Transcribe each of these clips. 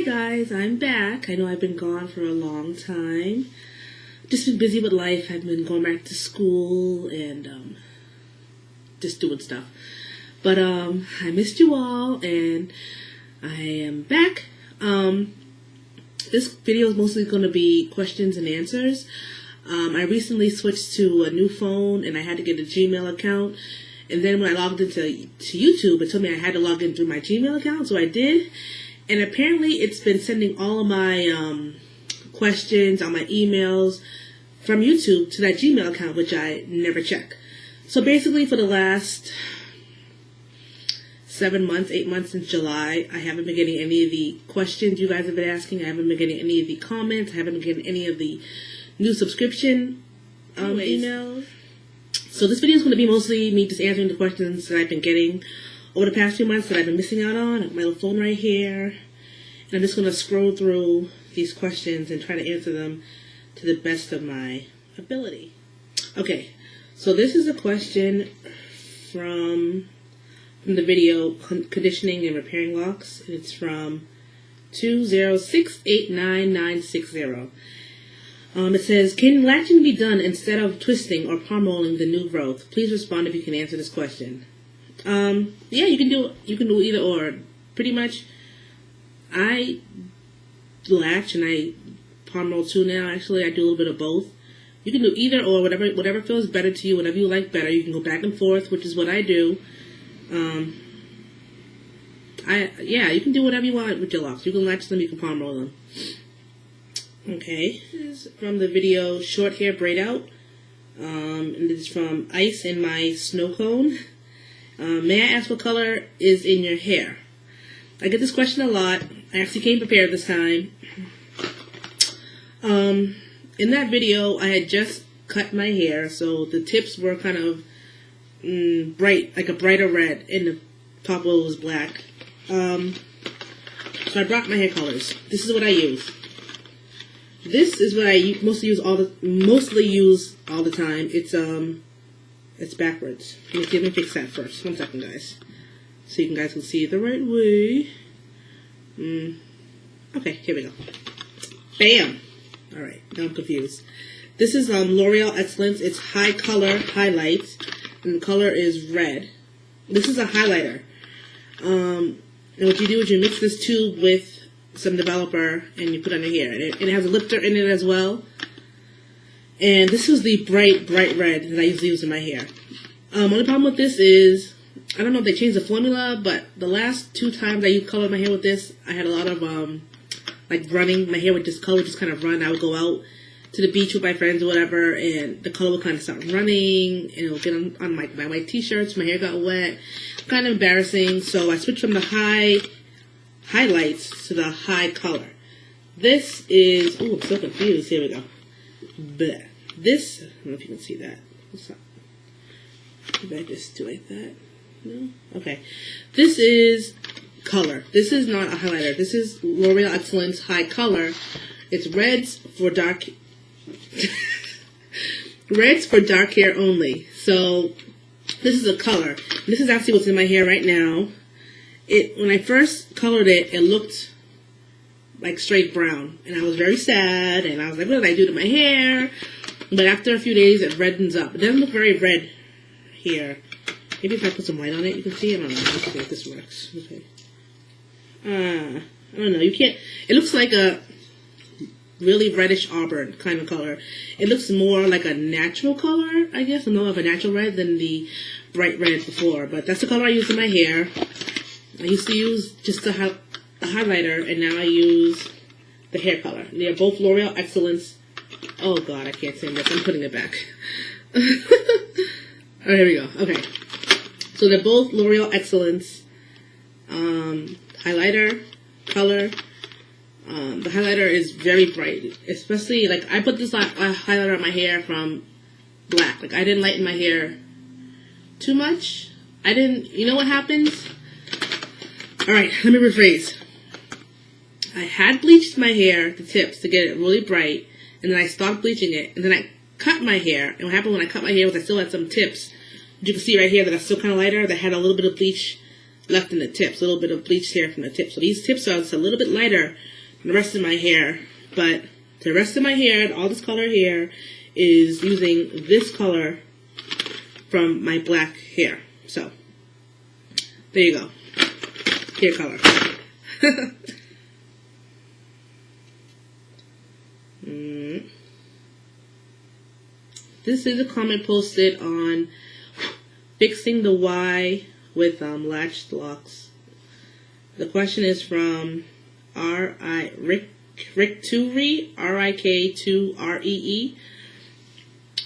Hi guys, I'm back. I know I've been gone for a long time. Just been busy with life. I've been going back to school and just doing stuff. But I missed you all and I am back. This video is mostly going to be questions and answers. I recently switched to a new phone and I had to get a Gmail account. And then when I logged into YouTube, it told me I had to log in through my Gmail account, so I did. And apparently it's been sending all of my questions, all my emails from YouTube to that Gmail account, which I never check. So basically for the last 7 months, 8 months since July, I haven't been getting any of the questions you guys have been asking. I haven't been getting any of the comments. I haven't been getting any of the new subscription emails. So this video is going to be mostly me just answering the questions that I've been getting over the past few months that I've been missing out on. I have my little phone right here. And I'm just going to scroll through these questions and try to answer them to the best of my ability. Okay, so this is a question from the video Conditioning and Repairing Locks. And it's from 2068990. It says, can latching be done instead of twisting or palm rolling the new growth? Please respond if you can answer this question. Yeah, you can do either or. Pretty much, I latch and I palm roll too now. Actually, I do a little bit of both. You can do either or, whatever feels better to you, whatever you like better. You can go back and forth, which is what I do. Yeah, you can do whatever you want with your locks. You can latch them, you can palm roll them. Okay, this is from the video Short Hair Braid Out, and this is from Ice in My Snow Cone. May I ask what color is in your hair? I get this question a lot. I actually came prepared this time. In that video, I had just cut my hair, so the tips were kind of bright, like a brighter red, and the top was black. So I brought my hair colors. This is what I use. This is what I mostly use all the time. It's backwards. Let me fix that first. 1 second, guys, so you guys can see it the right way. Okay, here we go. Bam. All right, now I'm confused. This is L'Oreal Excellence. It's High Color Highlight, and the color is red. This is a highlighter. And what you do is you mix this tube with some developer and you put it on your hair. And it has a lifter in it as well. And this was the bright red that I usually use in my hair. Only problem with this is, I don't know if they changed the formula, but the last 2 times I colored my hair with this, I had a lot of like running. My hair would just kind of run. I would go out to the beach with my friends or whatever, and the color would kind of start running, and it would get on my white t-shirts. My hair got wet. Kind of embarrassing. So I switched from the highlights to the high color. This is, oh, I'm so confused. Here we go. Blech. This, I don't know if you can see that. Maybe I just do like that. No? Okay. This is color. This is not a highlighter. This is L'Oreal Excellence High Color. It's reds for dark reds for dark hair only. So this is a color. This is actually what's in my hair right now. When I first colored it, it looked like straight brown. And I was very sad. And I was like, what did I do to my hair? But after a few days, it reddens up. It doesn't look very red here. Maybe if I put some white on it, you can see it. I don't know. Let's see if this works. Okay. I don't know. You can't. It looks like a really reddish auburn kind of color. It looks more like a natural color, I guess. More of a natural red than the bright red before. But that's the color I use in my hair. I used to use just a highlighter, and now I use the hair color. They are both L'Oreal Excellence. Oh, God, I can't say this. I'm putting it back. Alright, here we go. Okay. So they're both L'Oreal Excellence highlighter color. The highlighter is very bright. Especially, like, I put this highlighter on my hair from black. Like, I didn't lighten my hair too much. You know what happens? Alright, let me rephrase. I had bleached my hair, the tips, to get it really bright, and then I stopped bleaching it, and then I cut my hair, and what happened when I cut my hair was I still had some tips. You can see right here that are still kind of lighter, that had a little bit of bleach left in the tips, a little bit of bleached hair from the tips. So these tips are just a little bit lighter than the rest of my hair, but the rest of my hair, all this color here, is using this color from my black hair. So there you go, hair color. This is a comment posted on fixing the Y with latched locks. The question is from Rick2Ree, RIK2REE.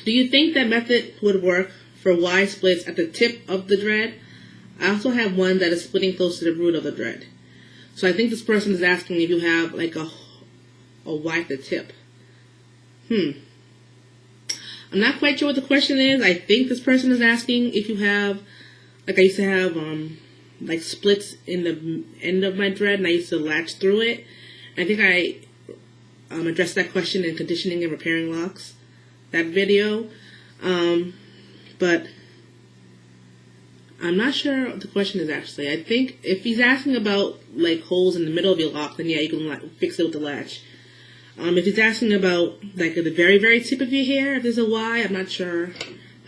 Do you think that method would work for Y splits at the tip of the dread? I also have one that is splitting close to the root of the dread. So I think this person is asking if you have like a Y at the tip. I'm not quite sure what the question is. I think this person is asking if you have, like I used to have, like splits in the end of my dread, and I used to latch through it. I think I addressed that question in conditioning and repairing locks, that video. But I'm not sure what the question is actually. I think if he's asking about like holes in the middle of your lock, then yeah, you can like fix it with the latch. If he's asking about like at the very, very tip of your hair, if there's a Y, I'm not sure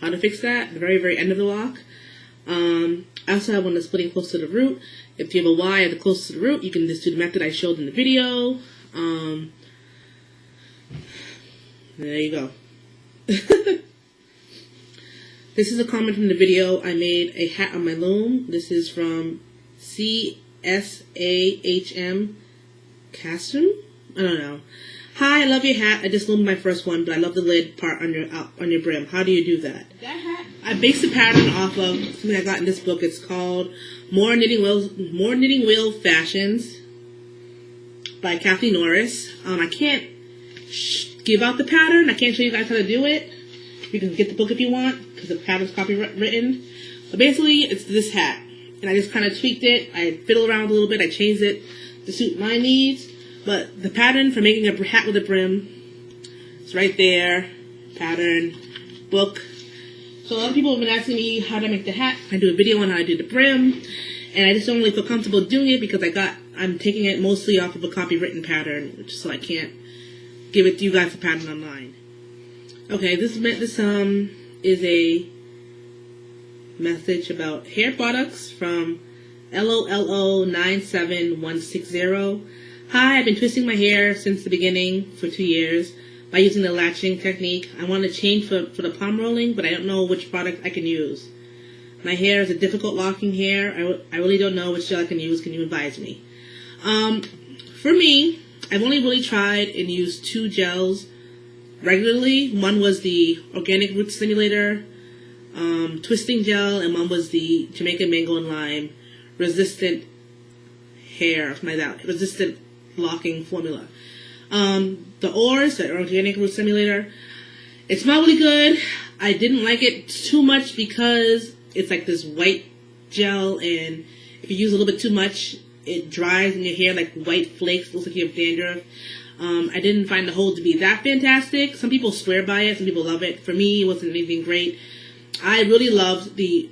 how to fix that. The very, very end of the lock. I also have one that's splitting close to the root. If you have a Y at the closest to the root, you can just do the method I showed in the video. There you go. This is a comment from the video. I made a hat on my loom. This is from CSAHM Casson. I don't know. Hi, I love your hat. I just loomed my first one, but I love the lid part on your brim. How do you do that? That hat, I based the pattern off of something I got in this book. It's called More Knitting Wheel Fashions by Kathy Norris. I can't give out the pattern. I can't show you guys how to do it. You can get the book if you want, because the pattern's copywritten. But basically, it's this hat. And I just kind of tweaked it. I fiddled around a little bit. I changed it to suit my needs. But the pattern for making a hat with a brim is right there. Pattern, book. So a lot of people have been asking me how to make the hat. I do a video on how to do the brim. And I just don't really feel comfortable doing it because I'm taking it mostly off of a copywritten pattern, so I can't give it to you guys the pattern online. Okay, this is a message about hair products from LOLO97160. Hi, I've been twisting my hair since the beginning for 2 years by using the latching technique. I want to change for the palm rolling, but I don't know which product I can use. My hair is a difficult locking hair. I really don't know which gel I can use. Can you advise me? For me, I've only really tried and used 2 gels regularly. One was the Organic Root Stimulator twisting gel, and one was the Jamaican Mango and Lime resistant hair, something like that, resistant locking formula. The Oars, the Organic Root Stimulator, it smelled really good. I didn't like it too much because it's like this white gel, and if you use a little bit too much, it dries in your hair like white flakes. Looks like you have dandruff. I didn't find the hold to be that fantastic. Some people swear by it. Some people love it. For me, it wasn't anything great. I really loved the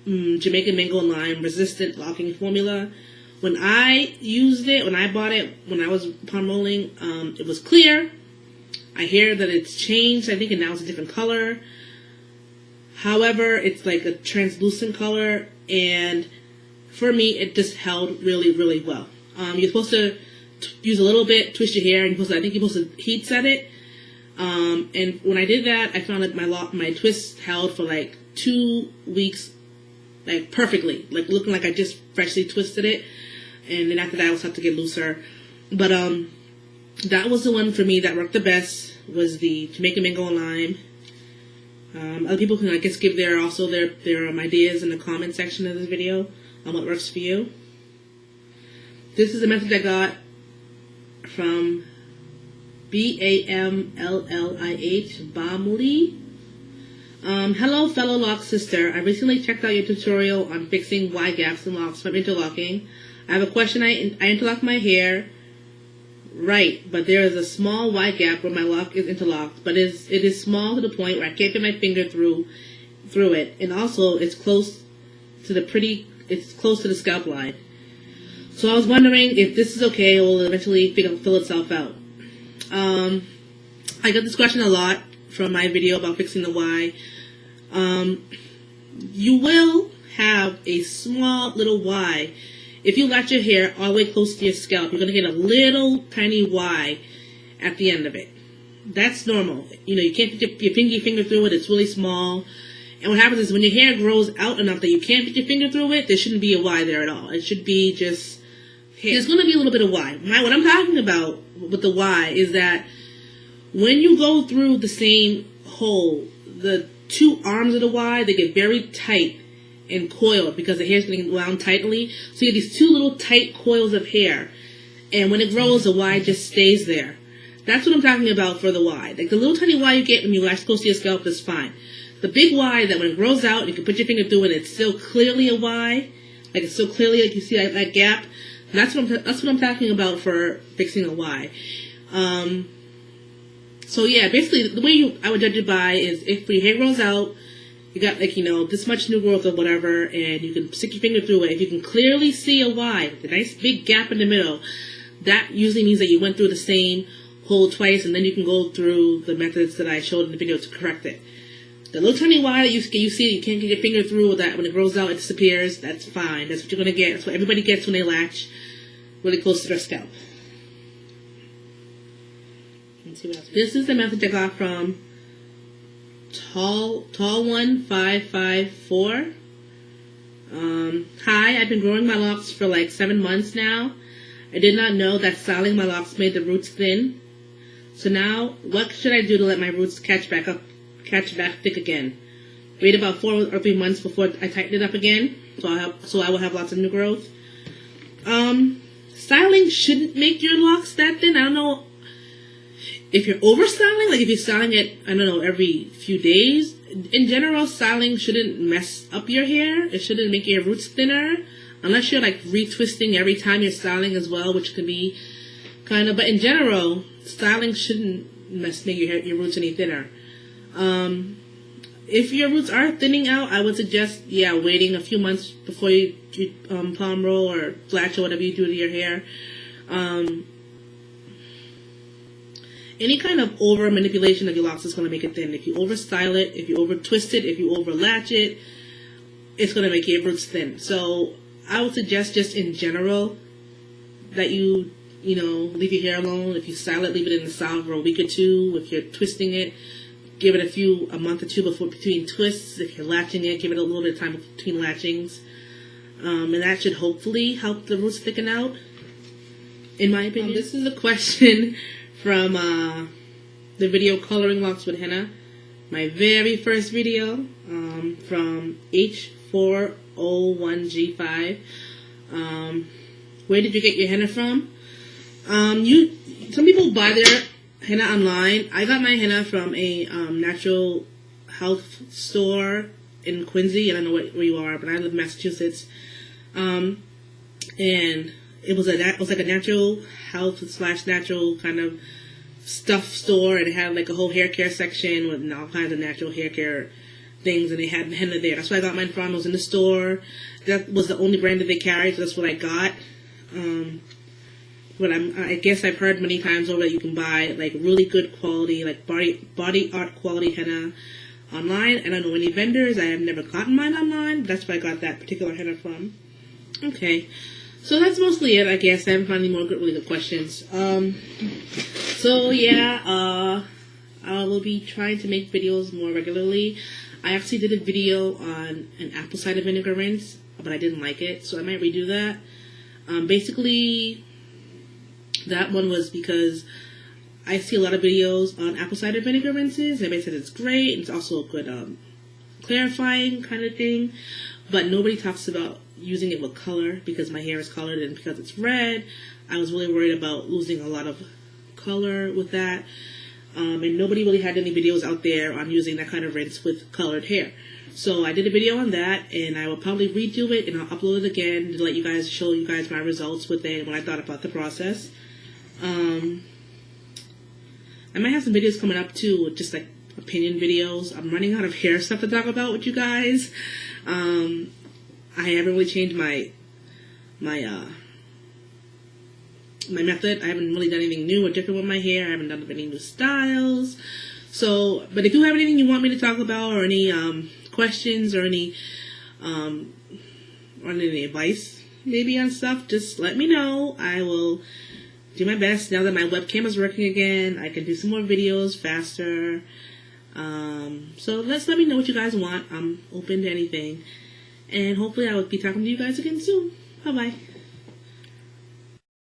Jamaican Mango and Lime resistant locking formula. When I used it, when I bought it, when I was palm rolling, it was clear. I hear that it's changed, I think, and now it's a different color. However, it's like a translucent color, and for me, it just held really, really well. You're supposed to use a little bit, twist your hair, and I think you're supposed to heat set it. And when I did that, I found that my twist held for like 2 weeks, like perfectly, like looking like I just freshly twisted it. And then after that, I also have to get looser. But that was the one for me that worked the best, was the Jamaican Mango and Lime. Other people can, I guess, give their ideas in the comment section of this video on what works for you. This is a message I got from BAMLLIH, Baaaack. Hello, fellow lock sister. I recently checked out your tutorial on fixing Y gaps in locks from interlocking. I have a question. I interlock my hair, right, but there is a small Y gap where my lock is interlocked, but it is small to the point where I can't get my finger through it, and also it's close to the pretty it's close to the scalp line. So I was wondering if this is okay, or will eventually fill itself out. I got this question a lot from my video about fixing the Y. You will have a small little Y. If you latch your hair all the way close to your scalp, you're going to get a little tiny Y at the end of it. That's normal. You know, you can't put your pinky finger through it. It's really small. And what happens is when your hair grows out enough that you can't put your finger through it, there shouldn't be a Y there at all. It should be just hair. There's going to be a little bit of Y. What I'm talking about with the Y is that when you go through the same hole, the two arms of the Y, they get very tight and coiled because the hair is getting wound tightly. So you have these two little tight coils of hair. And when it grows, the Y just stays there. That's what I'm talking about for the Y. Like the little tiny Y you get when you latch close to your scalp is fine. The big Y that when it grows out, you can put your finger through it, it's still clearly a Y. Like it's still clearly, like you see that gap. That's what I'm talking about for fixing a Y. So yeah, basically the way I would judge it by is if your hair grows out, you got like, you know, this much new growth or whatever, and you can stick your finger through it. If you can clearly see a Y with a nice big gap in the middle, that usually means that you went through the same hole twice, and then you can go through the methods that I showed in the video to correct it. The little tiny Y that you see, you can't get your finger through, that when it grows out, it disappears. That's fine. That's what you're going to get. That's what everybody gets when they latch really close to their scalp. Let's see what else. This is the message I got from Tall1554. Hi, I've been growing my locks for like 7 months now. I did not know that styling my locks made the roots thin. So now, what should I do to let my roots catch back thick again? Wait about 4 or 3 months before I tighten it up again, so I will have lots of new growth. Styling shouldn't make your locks that thin. I don't know if you're over styling, like if you're styling it, I don't know, every few days. In general, styling shouldn't mess up your hair. It shouldn't make your roots thinner, unless you're like retwisting every time you're styling as well, which can be kind of. But in general, styling shouldn't make your roots any thinner. If your roots are thinning out, I would suggest, waiting a few months before you palm roll or flash or whatever you do to your hair. Any kind of over manipulation of your locks is going to make it thin. If you over style it, if you over twist it, if you over latch it, it's going to make your roots thin. So I would suggest just in general that you leave your hair alone. If you style it, leave it in the style for a week or two. If you're twisting it, give it a month or two between twists. If you're latching it, give it a little bit of time between latchings. And that should hopefully help the roots thicken out, in my opinion. This is a question from the video Coloring Locks with Henna. My very first video from H401G5. Where did you get your henna from? Some people buy their henna online. I got my henna from a natural health store in Quincy. I don't know where you are, but I live in Massachusetts. And it was like a natural health / natural kind of stuff store, and it had like a whole hair care section with all kinds of natural hair care things, and they had henna there. That's where I got mine from. It was in the store. That was the only brand that they carried, so that's what I got. But I guess I've heard many times over that you can buy like really good quality, like body art quality henna online. I don't know any vendors. I have never gotten mine online. But that's where I got that particular henna from. Okay, so that's mostly it, I guess. I haven't found any more really good questions. So yeah, I will be trying to make videos more regularly. I actually did a video on an apple cider vinegar rinse, but I didn't like it, so I might redo that. Basically, that one was because I see a lot of videos on apple cider vinegar rinses. Everybody said it's great. It's also a good clarifying kind of thing, but nobody talks about using it with color because my hair is colored and because it's red. I was really worried about losing a lot of color with that, and nobody really had any videos out there on using that kind of rinse with colored hair. So I did a video on that, and I will probably redo it and I'll upload it again to show you guys my results with it and what I thought about the process. I might have some videos coming up too, with just like opinion videos. I'm running out of hair stuff to talk about with you guys. I haven't really changed my method. I haven't really done anything new or different with my hair. I haven't done any new styles. So, but if you have anything you want me to talk about, or any questions, or any advice maybe on stuff, just let me know. I will do my best. Now that my webcam is working again, I can do some more videos faster. So let me know what you guys want. I'm open to anything. And hopefully I will be talking to you guys again soon. Bye-bye.